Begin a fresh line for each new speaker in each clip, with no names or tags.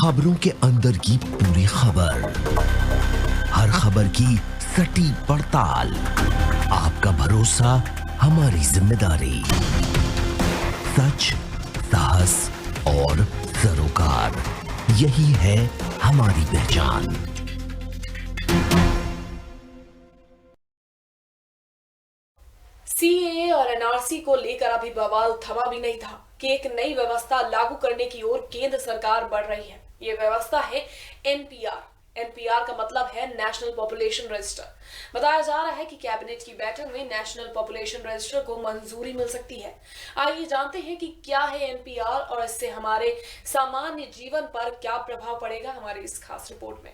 खबरों के अंदर की पूरी खबर, हर खबर की सटीक पड़ताल, आपका भरोसा हमारी जिम्मेदारी। सच, साहस और सरोकार, यही है हमारी पहचान।
सीएए और एनआरसी को लेकर अभी बवाल थमा भी नहीं था कि एक नई व्यवस्था लागू करने की ओर केंद्र सरकार बढ़ रही है। ये व्यवस्था है एनपीआर। एनपीआर का मतलब है नेशनल पॉपुलेशन रजिस्टर। बताया जा रहा है कि कैबिनेट की बैठक में नेशनल पॉपुलेशन रजिस्टर को मंजूरी मिल सकती है। आइए जानते हैं कि क्या है एनपीआर और इससे हमारे सामान्य जीवन पर क्या प्रभाव पड़ेगा, हमारी इस खास रिपोर्ट में।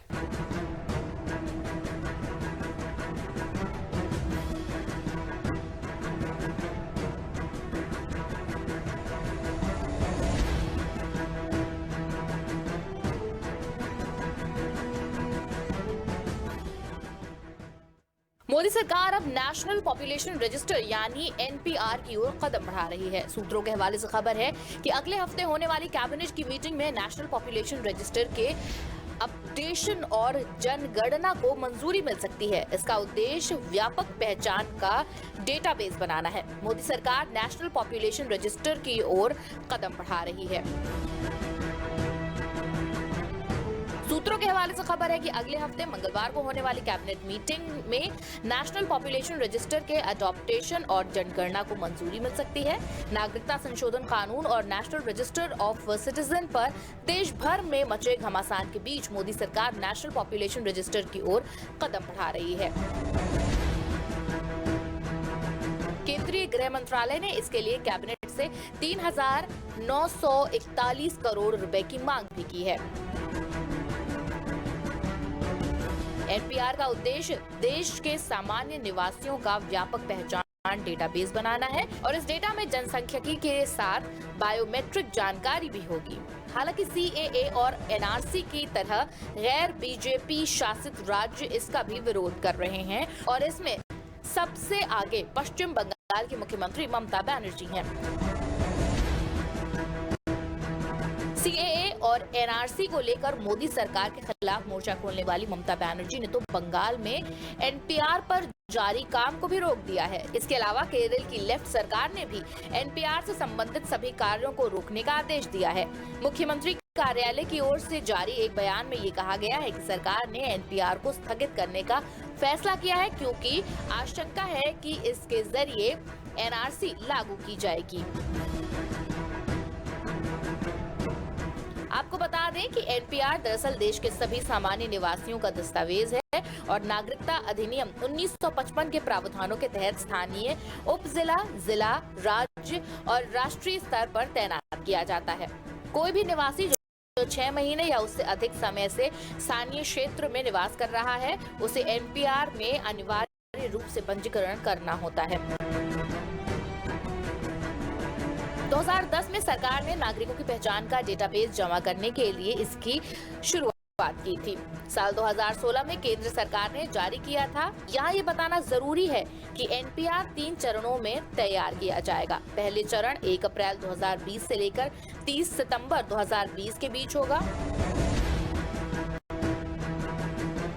मोदी सरकार अब नेशनल पॉपुलेशन रजिस्टर यानी एनपीआर की ओर कदम बढ़ा रही है। सूत्रों के हवाले से खबर है कि अगले हफ्ते होने वाली कैबिनेट की मीटिंग में नेशनल पॉपुलेशन रजिस्टर के अपडेशन और जनगणना को मंजूरी मिल सकती है। इसका उद्देश्य व्यापक पहचान का डेटाबेस बनाना है। मोदी सरकार नेशनल पॉपुलेशन रजिस्टर की ओर कदम बढ़ा रही है। सूत्रों के हवाले से खबर है कि अगले हफ्ते मंगलवार को होने वाली कैबिनेट मीटिंग में नेशनल पॉपुलेशन रजिस्टर के अडॉप्टेशन और जनगणना को मंजूरी मिल सकती है। नागरिकता संशोधन कानून और नेशनल रजिस्टर ऑफ सिटीजन पर देश भर में मचे घमासान के बीच मोदी सरकार नेशनल पॉपुलेशन रजिस्टर की ओर कदम बढ़ा रही है। केंद्रीय गृह मंत्रालय ने इसके लिए कैबिनेट से 3,941 करोड़ रुपए की मांग भी की है। एनपीआर का उद्देश्य देश के सामान्य निवासियों का व्यापक पहचान डेटाबेस बनाना है और इस डेटा में जनसंख्यिकी के साथ बायोमेट्रिक जानकारी भी होगी। हालांकि सीएए और एनआरसी की तरह गैर बीजेपी शासित राज्य इसका भी विरोध कर रहे हैं और इसमें सबसे आगे पश्चिम बंगाल की मुख्यमंत्री ममता बनर्जी हैं। सीएए और एनआरसी को लेकर मोदी सरकार के खिलाफ मोर्चा खोलने वाली ममता बनर्जी ने तो बंगाल में एनपीआर पर जारी काम को भी रोक दिया है। इसके अलावा केरल की लेफ्ट सरकार ने भी एनपीआर से संबंधित सभी कार्यों को रोकने का आदेश दिया है। मुख्यमंत्री कार्यालय की ओर से जारी एक बयान में ये कहा गया है कि सरकार ने एनपीआर को स्थगित करने का फैसला किया है क्योंकि आशंका है कि इसके जरिए एनआरसी लागू की जाएगी। आपको बता दें कि एनपीआर दरअसल देश के सभी सामान्य निवासियों का दस्तावेज है और नागरिकता अधिनियम 1955 के प्रावधानों के तहत स्थानीय, उप जिला, जिला, राज्य और राष्ट्रीय स्तर पर तैनात किया जाता है। कोई भी निवासी जो 6 महीने या उससे अधिक समय से स्थानीय क्षेत्र में निवास कर रहा है, उसे एनपीआर में अनिवार्य रूप से पंजीकरण करना होता है। 2010 में सरकार ने नागरिकों की पहचान का डेटाबेस जमा करने के लिए इसकी शुरुआत की थी। साल 2016 में केंद्र सरकार ने जारी किया था। यहाँ ये बताना जरूरी है कि एनपीआर 3 चरणों में तैयार किया जाएगा। पहले चरण 1 अप्रैल 2020 से लेकर 30 सितंबर 2020 के बीच होगा।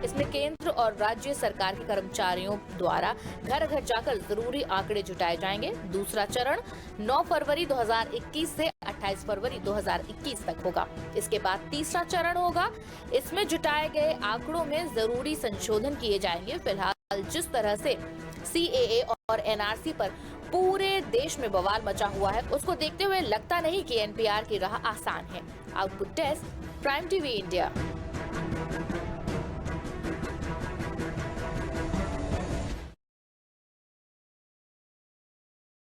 इसमें केंद्र और राज्य सरकार के कर्मचारियों द्वारा घर घर जाकर जरूरी आंकड़े जुटाए जाएंगे। दूसरा चरण 9 फरवरी 2021 से 28 फरवरी 2021 तक होगा। इसके बाद तीसरा चरण होगा। इसमें जुटाए गए आंकड़ों में जरूरी संशोधन किए जाएंगे। फिलहाल जिस तरह से सीएए और एनआरसी पर पूरे देश में बवाल मचा हुआ है, उसको देखते हुए लगता नहीं कि एनपीआर की राह आसान है। Output desk, prime TV India.